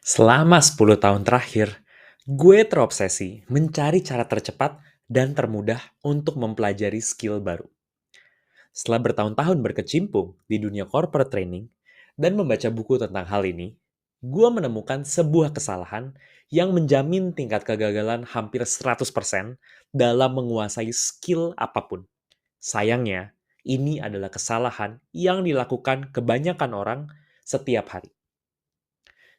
Selama 10 tahun terakhir, gue terobsesi mencari cara tercepat dan termudah untuk mempelajari skill baru. Setelah bertahun-tahun berkecimpung di dunia corporate training dan membaca buku tentang hal ini, gue menemukan sebuah kesalahan yang menjamin tingkat kegagalan hampir 100% dalam menguasai skill apapun. Sayangnya, ini adalah kesalahan yang dilakukan kebanyakan orang setiap hari.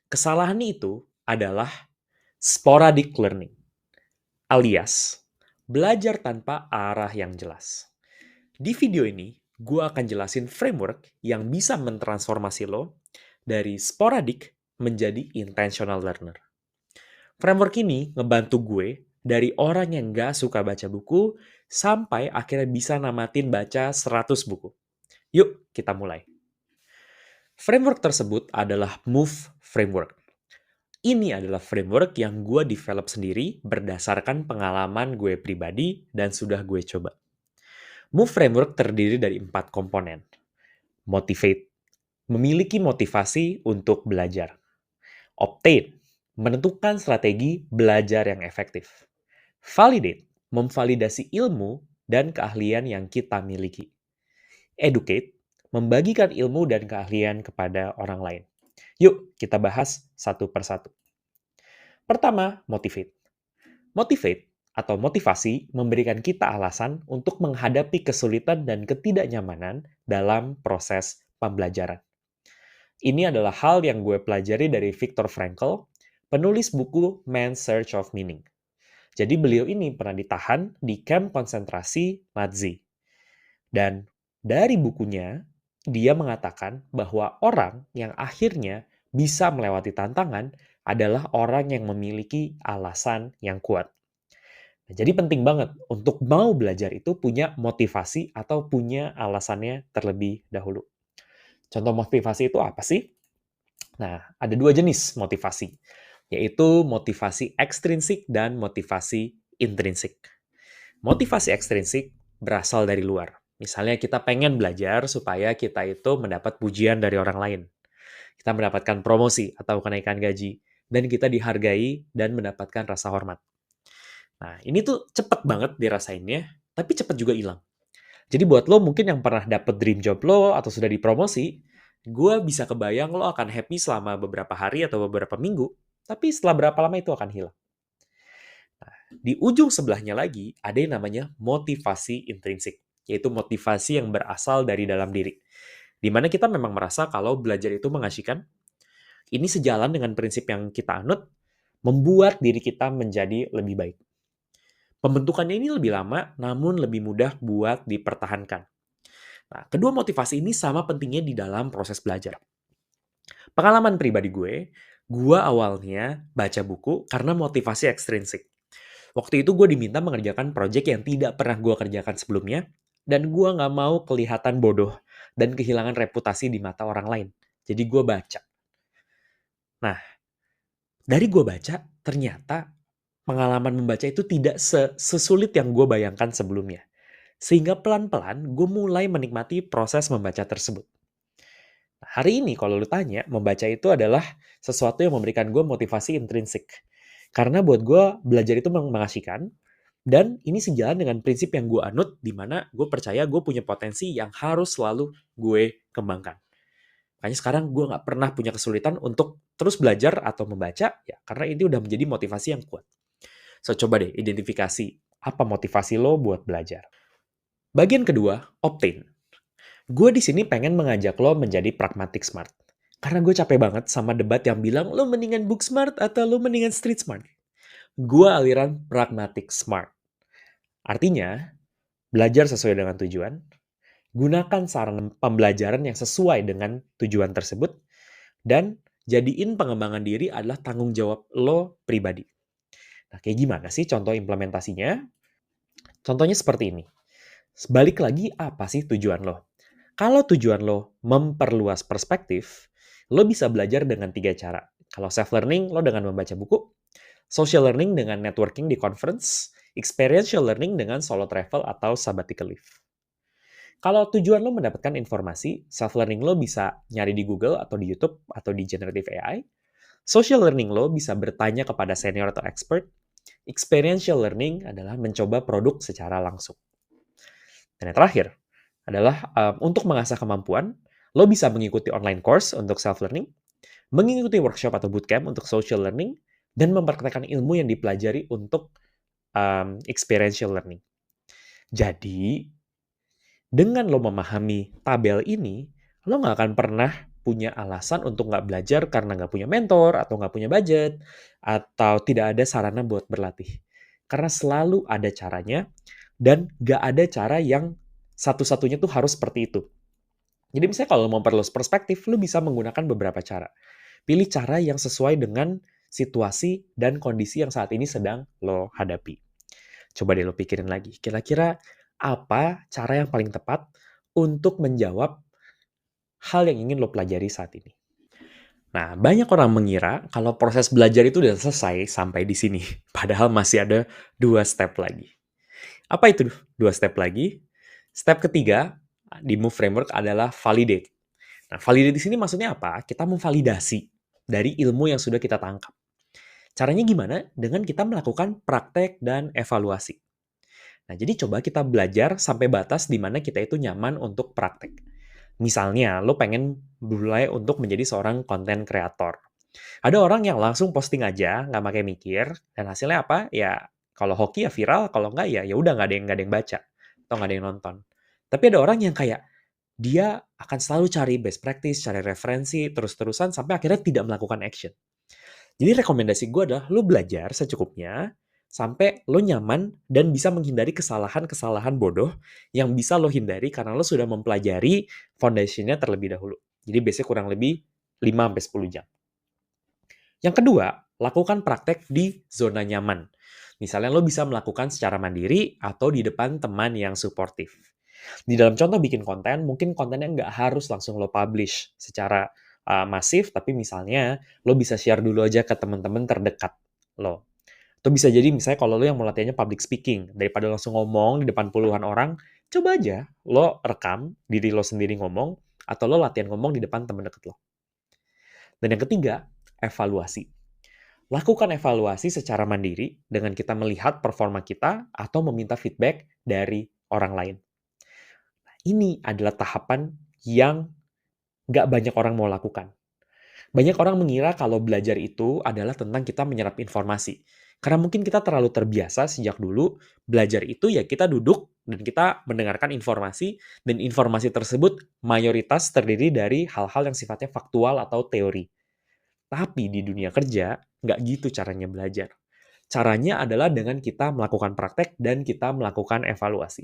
Kesalahan itu adalah sporadic learning, alias belajar tanpa arah yang jelas. Di video ini, gue akan jelasin framework yang bisa mentransformasi lo dari sporadic menjadi intentional learner. Framework ini ngebantu gue dari orang yang gak suka baca buku sampai akhirnya bisa namatin baca 100 buku. Yuk, kita mulai. Framework tersebut adalah MOVE Framework. Ini adalah framework yang gue develop sendiri berdasarkan pengalaman gue pribadi dan sudah gue coba. Move framework terdiri dari 4 komponen. Motivate, memiliki motivasi untuk belajar. Obtain, menentukan strategi belajar yang efektif. Validate, memvalidasi ilmu dan keahlian yang kita miliki. Educate, membagikan ilmu dan keahlian kepada orang lain. Yuk, kita bahas satu persatu. Pertama, motivate. Motivate atau motivasi memberikan kita alasan untuk menghadapi kesulitan dan ketidaknyamanan dalam proses pembelajaran. Ini adalah hal yang gue pelajari dari Viktor Frankl, penulis buku Man's Search of Meaning. Jadi beliau ini pernah ditahan di kamp konsentrasi Nazi. Dan dari bukunya, dia mengatakan bahwa orang yang akhirnya bisa melewati tantangan adalah orang yang memiliki alasan yang kuat. Nah, jadi penting banget untuk mau belajar itu punya motivasi atau punya alasannya terlebih dahulu. Contoh motivasi itu apa sih? Nah, ada dua jenis motivasi, yaitu motivasi ekstrinsik dan motivasi intrinsik. Motivasi ekstrinsik berasal dari luar. Misalnya kita pengen belajar supaya kita itu mendapat pujian dari orang lain. Kita mendapatkan promosi atau kenaikan gaji, dan kita dihargai dan mendapatkan rasa hormat. Nah, ini tuh cepet banget dirasainnya, tapi cepet juga hilang. Jadi buat lo mungkin yang pernah dapet dream job lo atau sudah dipromosi, gue bisa kebayang lo akan happy selama beberapa hari atau beberapa minggu, tapi setelah berapa lama itu akan hilang. Nah, di ujung sebelahnya lagi ada yang namanya motivasi intrinsik, yaitu motivasi yang berasal dari dalam diri. Di mana kita memang merasa kalau belajar itu mengasyikan, ini sejalan dengan prinsip yang kita anut, membuat diri kita menjadi lebih baik. Pembentukannya ini lebih lama, namun lebih mudah buat dipertahankan. Nah, kedua motivasi ini sama pentingnya di dalam proses belajar. Pengalaman pribadi gue awalnya baca buku karena motivasi ekstrinsik. Waktu itu gue diminta mengerjakan proyek yang tidak pernah gue kerjakan sebelumnya, dan gue nggak mau kelihatan bodoh dan kehilangan reputasi di mata orang lain. Jadi gue baca. Nah, dari gue baca, ternyata pengalaman membaca itu tidak sesulit yang gue bayangkan sebelumnya. Sehingga pelan-pelan gue mulai menikmati proses membaca tersebut. Nah, hari ini kalau lu tanya, membaca itu adalah sesuatu yang memberikan gue motivasi intrinsik. Karena buat gue, belajar itu mengasyikan, dan ini sejalan dengan prinsip yang gue anut, di mana gue percaya gue punya potensi yang harus selalu gue kembangkan. Makanya sekarang gue nggak pernah punya kesulitan untuk terus belajar atau membaca, ya karena ini udah menjadi motivasi yang kuat. So, coba deh identifikasi apa motivasi lo buat belajar. Bagian kedua, obtain. Gue di sini pengen mengajak lo menjadi pragmatic smart. Karena gue capek banget sama debat yang bilang lo mendingan book smart atau lo mendingan street smart. Gue aliran pragmatic smart. Artinya, belajar sesuai dengan tujuan, gunakan saran pembelajaran yang sesuai dengan tujuan tersebut, dan jadiin pengembangan diri adalah tanggung jawab lo pribadi. Nah, kayak gimana sih contoh implementasinya? Contohnya seperti ini. Balik lagi, apa sih tujuan lo? Kalau tujuan lo memperluas perspektif, lo bisa belajar dengan 3 cara. Kalau self-learning, lo dengan membaca buku. Social learning dengan networking di conference. Experiential learning dengan solo travel atau sabbatical leave. Kalau tujuan lo mendapatkan informasi, self-learning lo bisa nyari di Google atau di YouTube atau di generative AI. Social learning lo bisa bertanya kepada senior atau expert. Experiential learning adalah mencoba produk secara langsung. Dan yang terakhir adalah untuk mengasah kemampuan, lo bisa mengikuti online course untuk self-learning, mengikuti workshop atau bootcamp untuk social learning, dan mempraktekkan ilmu yang dipelajari untuk experiential learning. Jadi, dengan lo memahami tabel ini, lo nggak akan pernah punya alasan untuk nggak belajar karena nggak punya mentor, atau nggak punya budget, atau tidak ada sarana buat berlatih. Karena selalu ada caranya, dan nggak ada cara yang satu-satunya tuh harus seperti itu. Jadi misalnya kalau lo mau perluas perspektif, lo bisa menggunakan beberapa cara. Pilih cara yang sesuai dengan situasi dan kondisi yang saat ini sedang lo hadapi. Coba deh lo pikirin lagi, kira-kira apa cara yang paling tepat untuk menjawab hal yang ingin lo pelajari saat ini? Nah, banyak orang mengira kalau proses belajar itu udah selesai sampai di sini. Padahal masih ada 2 step lagi. Apa itu 2 step lagi? Step ketiga di Move Framework adalah validate. Nah, validate di sini maksudnya apa? Kita memvalidasi dari ilmu yang sudah kita tangkap. Caranya gimana? Dengan kita melakukan praktek dan evaluasi. Nah, jadi coba kita belajar sampai batas di mana kita itu nyaman untuk praktek. Misalnya, lo pengen mulai untuk menjadi seorang konten kreator. Ada orang yang langsung posting aja, nggak pakai mikir, dan hasilnya apa? Ya, kalau hoki ya viral, kalau nggak ya udah nggak ada yang baca, atau nggak ada yang nonton. Tapi ada orang yang kayak, dia akan selalu cari best practice, cari referensi, terus-terusan, sampai akhirnya tidak melakukan action. Jadi rekomendasi gue adalah lo belajar secukupnya, sampai lo nyaman dan bisa menghindari kesalahan-kesalahan bodoh yang bisa lo hindari karena lo sudah mempelajari foundation-nya terlebih dahulu. Jadi biasanya kurang lebih 5-10 jam. Yang kedua, lakukan praktek di zona nyaman. Misalnya lo bisa melakukan secara mandiri atau di depan teman yang suportif. Di dalam contoh bikin konten, mungkin kontennya nggak harus langsung lo publish secara masif, tapi misalnya lo bisa share dulu aja ke teman-teman terdekat lo. Atau bisa jadi misalnya kalau lo yang mau latihannya public speaking, daripada langsung ngomong di depan puluhan orang, coba aja lo rekam diri lo sendiri ngomong, atau lo latihan ngomong di depan teman dekat lo. Dan yang ketiga, evaluasi. Lakukan evaluasi secara mandiri dengan kita melihat performa kita atau meminta feedback dari orang lain. Ini adalah tahapan yang nggak banyak orang mau lakukan. Banyak orang mengira kalau belajar itu adalah tentang kita menyerap informasi. Karena mungkin kita terlalu terbiasa sejak dulu, belajar itu ya kita duduk dan kita mendengarkan informasi, dan informasi tersebut mayoritas terdiri dari hal-hal yang sifatnya faktual atau teori. Tapi di dunia kerja, nggak gitu caranya belajar. Caranya adalah dengan kita melakukan praktek dan kita melakukan evaluasi.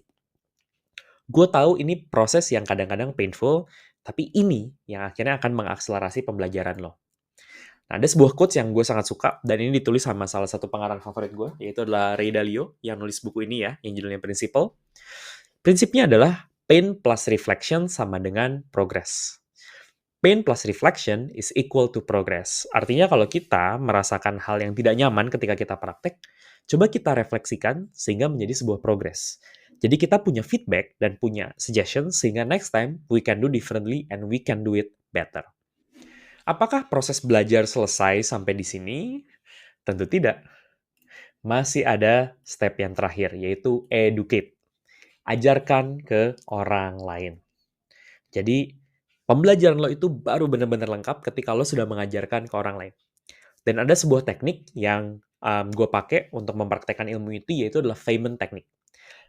Gue tahu ini proses yang kadang-kadang painful, tapi ini yang akhirnya akan mengakselerasi pembelajaran lo. Nah, ada sebuah quotes yang gue sangat suka, dan ini ditulis sama salah satu pengarang favorit gue, yaitu adalah Ray Dalio, yang nulis buku ini ya, yang judulnya Principle. Prinsipnya adalah pain plus reflection sama dengan progress. Pain plus reflection is equal to progress. Artinya kalau kita merasakan hal yang tidak nyaman ketika kita praktek, coba kita refleksikan sehingga menjadi sebuah progress. Jadi kita punya feedback dan punya suggestion sehingga next time we can do differently and we can do it better. Apakah proses belajar selesai sampai di sini? Tentu tidak. Masih ada step yang terakhir, yaitu educate. Ajarkan ke orang lain. Jadi, pembelajaran lo itu baru benar-benar lengkap ketika lo sudah mengajarkan ke orang lain. Dan ada sebuah teknik yang gue pakai untuk mempraktekkan ilmu itu, yaitu adalah Feynman Technique.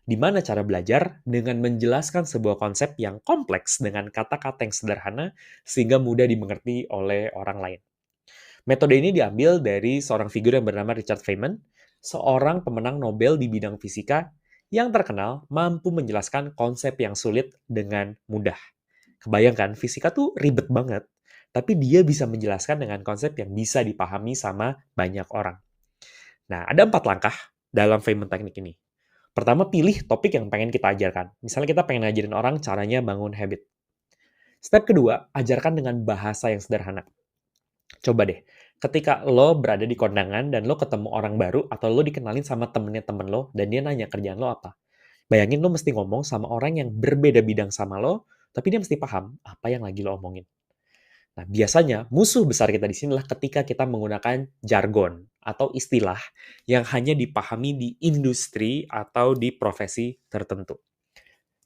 Di mana cara belajar dengan menjelaskan sebuah konsep yang kompleks dengan kata-kata yang sederhana sehingga mudah dimengerti oleh orang lain. Metode ini diambil dari seorang figur yang bernama Richard Feynman, seorang pemenang Nobel di bidang fisika yang terkenal mampu menjelaskan konsep yang sulit dengan mudah. Kebayangkan, fisika tuh ribet banget, tapi dia bisa menjelaskan dengan konsep yang bisa dipahami sama banyak orang. Nah, ada 4 langkah dalam Feynman Technique ini. Pertama, pilih topik yang pengen kita ajarkan. Misalnya kita pengen ngajarin orang caranya bangun habit. Step kedua, ajarkan dengan bahasa yang sederhana. Coba deh, ketika lo berada di kondangan dan lo ketemu orang baru atau lo dikenalin sama temennya temen lo dan dia nanya kerjaan lo apa. Bayangin lo mesti ngomong sama orang yang berbeda bidang sama lo, tapi dia mesti paham apa yang lagi lo omongin. Nah, biasanya musuh besar kita di sini adalah ketika kita menggunakan jargon atau istilah yang hanya dipahami di industri atau di profesi tertentu.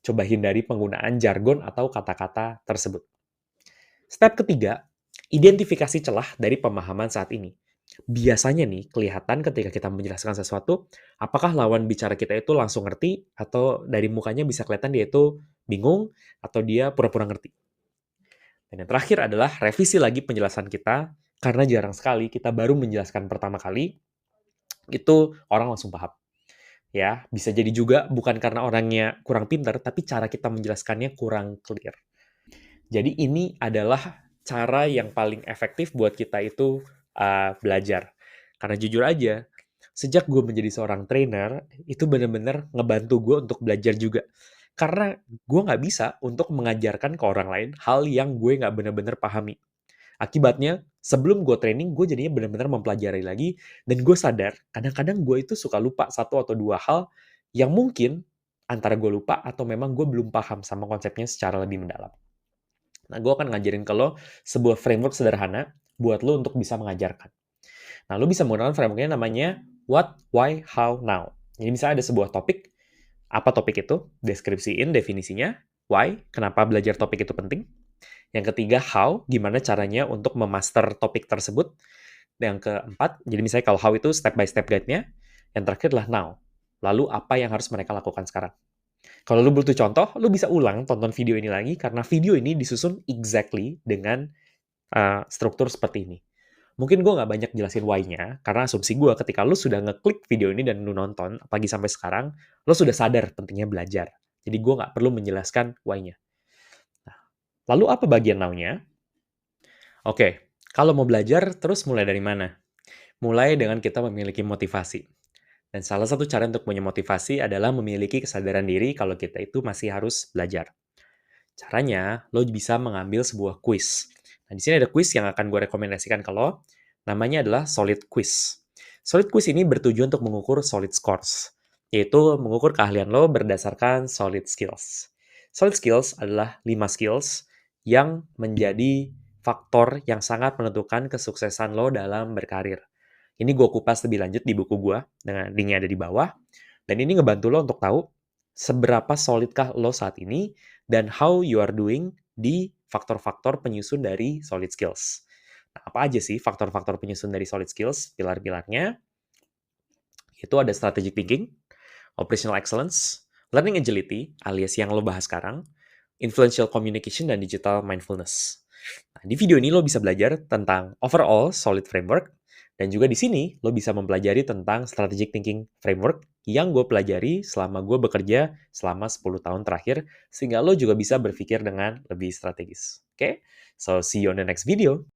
Coba hindari penggunaan jargon atau kata-kata tersebut. Step ketiga, identifikasi celah dari pemahaman saat ini. Biasanya nih, kelihatan ketika kita menjelaskan sesuatu, apakah lawan bicara kita itu langsung ngerti, atau dari mukanya bisa kelihatan dia itu bingung, atau dia pura-pura ngerti. Dan yang terakhir adalah revisi lagi penjelasan kita, karena jarang sekali kita baru menjelaskan pertama kali, itu orang langsung paham. Ya, bisa jadi juga bukan karena orangnya kurang pintar, tapi cara kita menjelaskannya kurang clear. Jadi ini adalah cara yang paling efektif buat kita itu belajar. Karena jujur aja, sejak gue menjadi seorang trainer, itu bener-bener ngebantu gue untuk belajar juga. Karena gue nggak bisa untuk mengajarkan ke orang lain hal yang gue nggak bener-bener pahami. Akibatnya, sebelum gue training, gue jadinya bener-bener mempelajari lagi, dan gue sadar, kadang-kadang gue itu suka lupa satu atau dua hal yang mungkin antara gue lupa atau memang gue belum paham sama konsepnya secara lebih mendalam. Nah, gue akan ngajarin ke lo sebuah framework sederhana buat lo untuk bisa mengajarkan. Nah, lo bisa menggunakan frameworknya namanya What, Why, How, Now. Jadi misalnya ada sebuah topik, apa topik itu? Deskripsiin definisinya. Why, kenapa belajar topik itu penting. Yang ketiga, how, gimana caranya untuk memaster topik tersebut. Yang keempat, jadi misalnya kalau how itu step by step guide-nya. Yang terakhir adalah now. Lalu apa yang harus mereka lakukan sekarang. Kalau lu butuh contoh, lu bisa ulang tonton video ini lagi karena video ini disusun exactly dengan struktur seperti ini. Mungkin gue nggak banyak jelasin why-nya, karena asumsi gue ketika lu sudah ngeklik video ini dan lu nonton, apalagi sampai sekarang, lu sudah sadar pentingnya belajar. Jadi gue nggak perlu menjelaskan why-nya. Nah, lalu apa bagian now-nya? Oke, kalau mau belajar, terus mulai dari mana? Mulai dengan kita memiliki motivasi. Dan salah satu cara untuk punya motivasi adalah memiliki kesadaran diri kalau kita itu masih harus belajar. Caranya, lo bisa mengambil sebuah quiz. Nah, di sini ada quiz yang akan gue rekomendasikan ke lo. Namanya adalah Solid Quiz. Solid Quiz ini bertujuan untuk mengukur solid scores, yaitu mengukur keahlian lo berdasarkan solid skills. Solid skills adalah 5 skills yang menjadi faktor yang sangat menentukan kesuksesan lo dalam berkarir. Ini gue kupas lebih lanjut di buku gue, dengan linknya ada di bawah. Dan ini ngebantu lo untuk tahu seberapa solidkah lo saat ini dan how you are doing di faktor-faktor penyusun dari solid skills. Nah, apa aja sih faktor-faktor penyusun dari solid skills? Pilar-pilarnya itu ada strategic thinking, operational excellence, learning agility alias yang lo bahas sekarang, influential communication, dan digital mindfulness. Nah, di video ini lo bisa belajar tentang overall solid framework, dan juga di sini lo bisa mempelajari tentang strategic thinking framework yang gue pelajari selama gue bekerja selama 10 tahun terakhir, sehingga lo juga bisa berpikir dengan lebih strategis. Oke? So, see you on the next video.